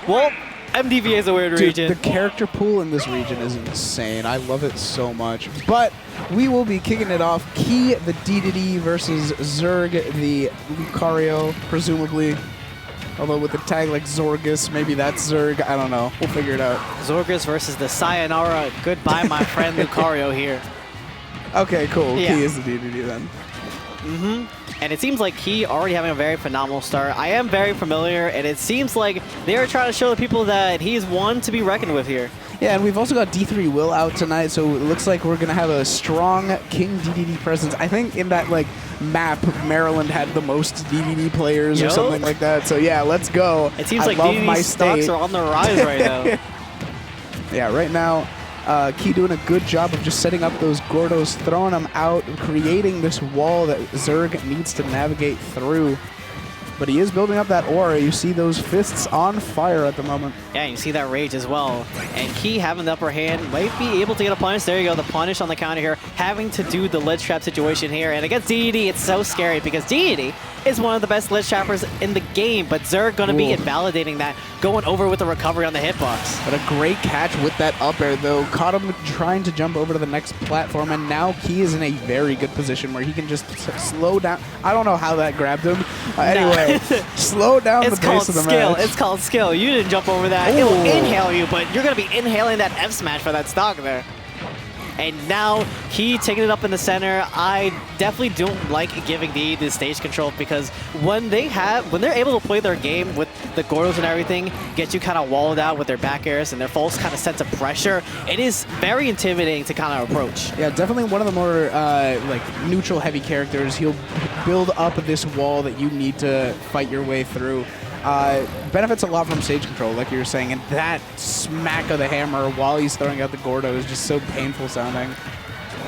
Well, MDVA is a weird region. The character pool in this region is insane. I love it so much. But we will be kicking it off. Key, the Dedede versus Zerg, the Lucario, presumably. Although with a tag like Zorgus, maybe that's Zerg. I don't know. We'll figure it out. Zorgus versus the Sayonara. Goodbye, my friend Lucario here. Okay, cool. Yeah. Key is the Dedede then. And it seems like Key already having a very phenomenal start. I am very familiar, and it seems like they're trying to show the people that he's one to be reckoned with here. Yeah, and we've also got D3 Will out tonight, so it looks like we're going to have a strong King Dedede presence. I think in that like map, Maryland had the most Dedede players or something like that. So yeah, let's go. It seems like Dedede stocks are on the rise right now. Yeah, right now, Key doing a good job of just setting up those Gordos, throwing them out, creating this wall that Zerg needs to navigate through. But he is building up that aura. You see those fists on fire at the moment. Yeah, you see that rage as well. And Key having the upper hand, might be able to get a punish. There you go, the punish on the counter here. Having to do the ledge trap situation here. And against Dedede, it's so scary because Dedede is one of the best ledge trappers in the game. But Zerg going to be invalidating that, going over with the recovery on the hitbox. But a great catch with that up air, though. Caught him trying to jump over to the next platform. And now Key is in a very good position where he can just slow down. I don't know how that grabbed him. Anyway. Slow down the pace of the match. It's called skill. You didn't jump over that. It will inhale you, but you're going to be inhaling that F smash for that stock there. And now Key taking it up in the center. I definitely don't like giving the stage control because when they're able to play their game with the Gordos and everything, get you kind of walled out with their back airs and their false kind of sense of pressure, it is very intimidating to kind of approach. Yeah, definitely one of the more like neutral heavy characters. He'll build up this wall that you need to fight your way through. Benefits a lot from stage control, like you were saying, and that smack of the hammer while he's throwing out the Gordo is just so painful sounding.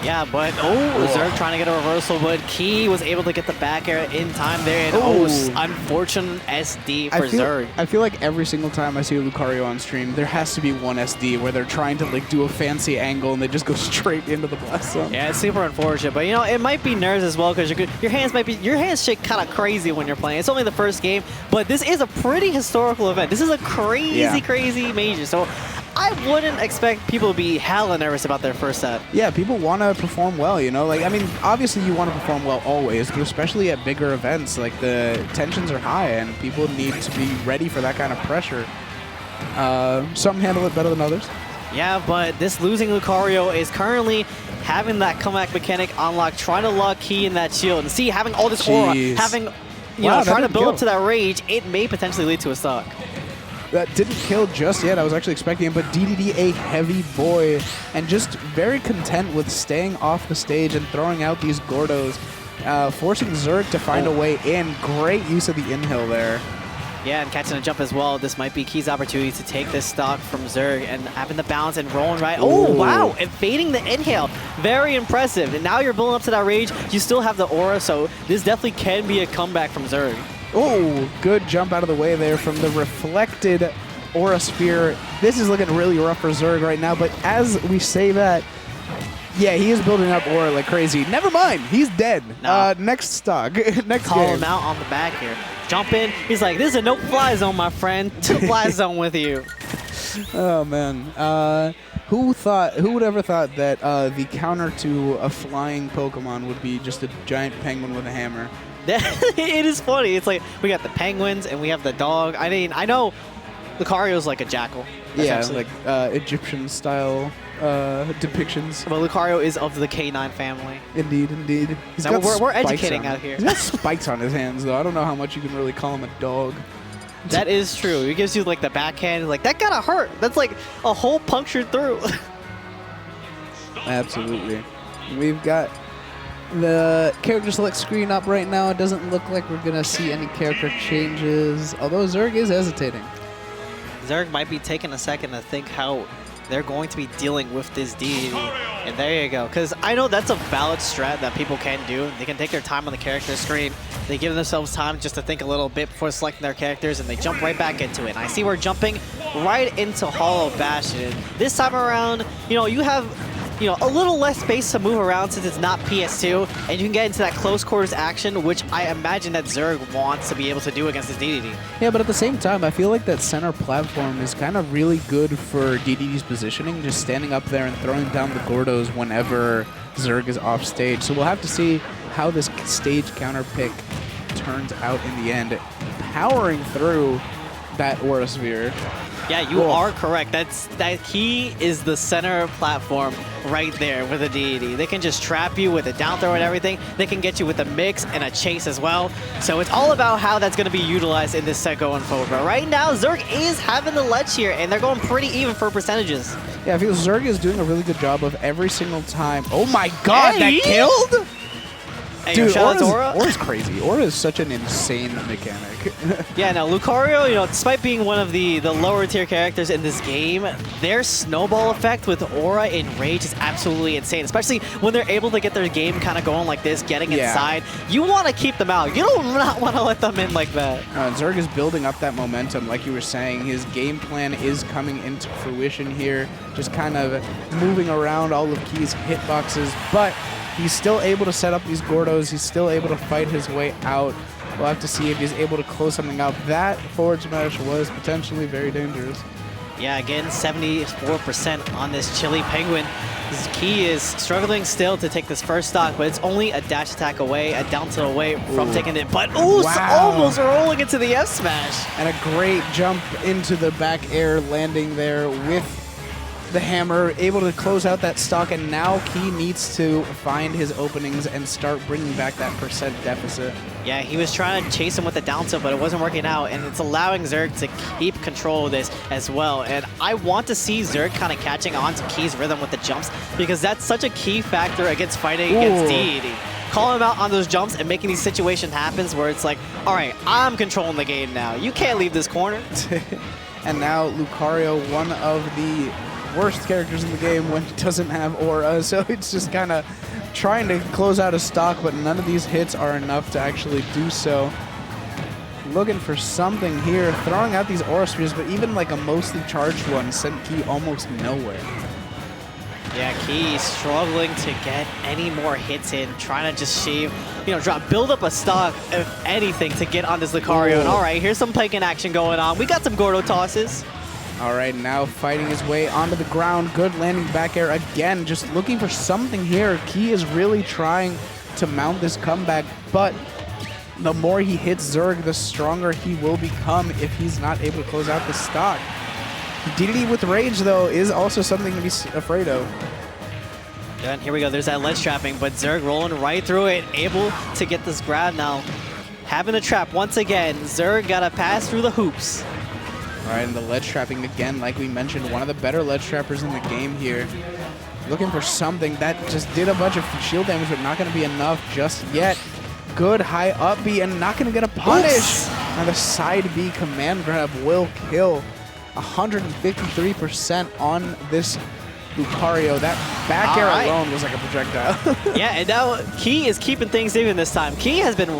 Yeah, but Zerg trying to get a reversal, but Key was able to get the back air in time there, and unfortunate SD for Zerg. I feel like every single time I see a Lucario on stream, there has to be one SD where they're trying to like do a fancy angle and they just go straight into the blast zone. Yeah, it's super unfortunate, but you know it might be nerves as well because your hands shake kind of crazy when you're playing. It's only the first game, but this is a pretty historical event. This is a crazy major, so I wouldn't expect people to be hella nervous about their first set. Yeah, people want to perform well, you know? Like, I mean, obviously you want to perform well always, but especially at bigger events, like the tensions are high and people need to be ready for that kind of pressure. Some handle it better than others. Yeah, but this losing Lucario is currently having that comeback mechanic unlocked, trying to lock Key in that shield. And see, having all this aura, having, you know, trying to build up to that rage, it may potentially lead to a stock. That didn't kill just yet. I was actually expecting him, but Dedede, a heavy boy, and just very content with staying off the stage and throwing out these Gordos, forcing Zerg to find a way in. Great use of the inhale there. Yeah, and catching a jump as well. This might be Key's opportunity to take this stock from Zerg and having the bounce and rolling right. Oh, wow, evading the inhale. Very impressive. And now you're building up to that rage. You still have the aura, so this definitely can be a comeback from Zerg. Oh, good jump out of the way there from the reflected Aura Sphere. This is looking really rough for Zerg right now, but as we say that, yeah, he is building up Aura like crazy. Never mind, he's dead. Nah. Next stock, next Call game. him out on the back here. Jump in. He's like, this is a no-fly zone, my friend. Two-fly zone with you. Oh, man. Who would ever thought that the counter to a flying Pokemon would be just a giant penguin with a hammer? It is funny. It's like we got the penguins and we have the dog. I mean, I know Lucario's like a jackal. Yeah, like Egyptian style depictions. But Lucario is of the K9 family. Indeed, indeed. We're educating out here. He's got spikes on his hands, though. I don't know how much you can really call him a dog. That is true. He gives you like the backhand. Like that gotta hurt. That's like a hole punctured through. Absolutely. We've got the character select screen up right now. It doesn't look like we're gonna see any character changes, although Zerg is hesitating. Zerg might be taking a second to think how they're going to be dealing with this Dedede. And there you go. Because I know that's a valid strat that people can do. They can take their time on the character screen. They give themselves time just to think a little bit before selecting their characters, and they jump right back into it. And I see we're jumping right into Hollow Bastion. This time around, you know, you have you know, a little less space to move around since it's not PS2, and you can get into that close quarters action, which I imagine that Zerg wants to be able to do against his Dedede. Yeah, but at the same time, I feel like that center platform is kind of really good for Dedede's positioning, just standing up there and throwing down the Gordos whenever Zerg is off stage. So we'll have to see how this stage counter pick turns out in the end, powering through that Aura Sphere. Yeah, you are correct. That he is the center platform right there with a Dedede. They can just trap you with a down throw and everything. They can get you with a mix and a chase as well. So it's all about how that's going to be utilized in this set going forward. But right now, Zerg is having the ledge here, and they're going pretty even for percentages. Yeah, I feel Zerg is doing a really good job of every single time. Oh my god, that killed? Hey, dude, shout out to Aura. Aura's crazy. Aura is such an insane mechanic. Yeah, now Lucario, you know, despite being one of the lower tier characters in this game, their snowball effect with Aura and Rage is absolutely insane, especially when they're able to get their game kind of going like this, getting inside. You want to keep them out. You do not want to let them in like that. Zerg is building up that momentum, like you were saying. His game plan is coming into fruition here, just kind of moving around all of Key's hitboxes, but he's still able to set up these Gordos. He's still able to fight his way out. We'll have to see if he's able to close something out. That forward smash was potentially very dangerous. Yeah, again, 74% on this Chili Penguin. This Key is struggling still to take this first stock, but it's only a dash attack away, a down tilt away from taking it. But almost rolling into the F smash. And a great jump into the back air, landing there with the hammer, able to close out that stock, and now Key needs to find his openings and start bringing back that percent deficit. Yeah, he was trying to chase him with the down tilt, but it wasn't working out, and it's allowing Zerg to keep control of this as well. And I want to see Zerg kind of catching on to Key's rhythm with the jumps, because that's such a key factor against fighting against Dedede. Calling him out on those jumps and making these situations happen where it's like, all right, I'm controlling the game now. You can't leave this corner. And now Lucario, one of the worst characters in the game when he doesn't have Aura, so it's just kind of trying to close out a stock, but none of these hits are enough to actually do so. Looking for something here, throwing out these Aura Spheres, but even like a mostly charged one sent Key almost nowhere. Yeah, Key struggling to get any more hits in, trying to just shave, you know, build up a stock, if anything, to get on this Lucario. And all right, here's some Pyken action going on. We got some Gordo tosses. All right, now fighting his way onto the ground. Good landing back air again. Just looking for something here. Key is really trying to mount this comeback, but the more he hits Zerg, the stronger he will become if he's not able to close out the stock. Dedede with Rage, though, is also something to be afraid of. And here we go. There's that ledge trapping, but Zerg rolling right through it, able to get this grab now. Having a trap once again. Zerg got to pass through the hoops. All right, and the ledge trapping again, like we mentioned, one of the better ledge trappers in the game here. Looking for something that just did a bunch of shield damage, but not going to be enough just yet. Good high up B and not going to get a punish. Now the side B command grab will kill. 153% on this Lucario. That back air alone was like a projectile. Yeah, and now Key is keeping things even this time. Key has been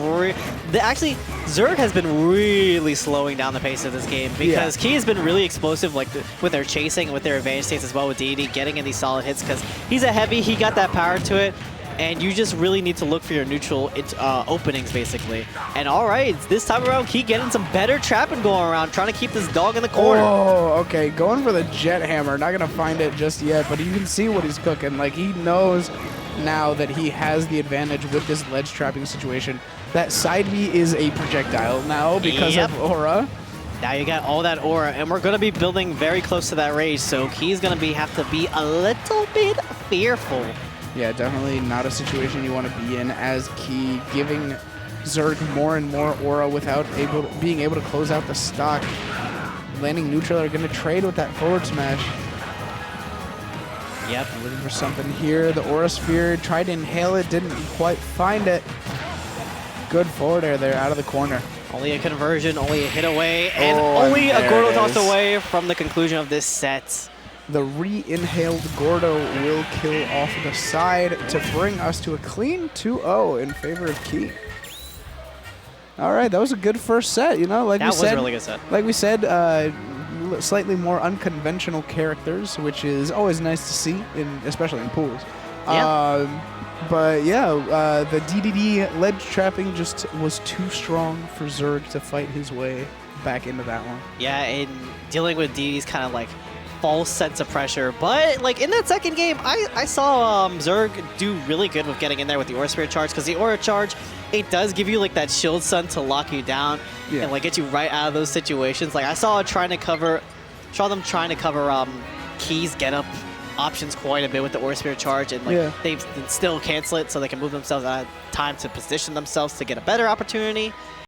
actually, Zerg has been really slowing down the pace of this game because Key has been really explosive, like with their chasing, with their advantage states as well, with Dedede getting in these solid hits because he's a heavy, he got that power to it. And you just really need to look for your neutral openings, basically. And all right, this time around, Key getting some better trapping going around, trying to keep this dog in the corner. Oh, okay. Going for the jet hammer. Not going to find it just yet, but you can see what he's cooking. Like, he knows now that he has the advantage with this ledge trapping situation. That side B is a projectile now because of Aura. Now you got all that Aura, and we're going to be building very close to that Rage, so Key's going to have to be a little bit fearful. Yeah, definitely not a situation you want to be in as Key, giving Zerg more and more Aura without being able to close out the stock. Landing neutral are going to trade with that forward smash. Yep. Looking for something here. The Aura Sphere, tried to inhale it, didn't quite find it. Good forward air there out of the corner. Only a conversion, only a hit away, and only a Gordo toss away from the conclusion of this set. The re-inhaled Gordo will kill off the side to bring us to a clean 2-0 in favor of Key. All right, that was a good first set, you know, like that was a really good set. Like we said, slightly more unconventional characters, which is always nice to see, especially in pools. Yeah. But yeah, the DDD ledge trapping just was too strong for Zerg to fight his way back into that one. Yeah, and dealing with DDD's kind of like false sense of pressure. But like in that second game, I saw Zerg do really good with getting in there with the Aura Spirit charge, because the Aura charge, it does give you like that shield sun to lock you down and like get you right out of those situations. Like I saw them trying to cover Key's get up options quite a bit with the Aura Spirit charge, and like they still cancel it so they can move themselves out of time to position themselves to get a better opportunity.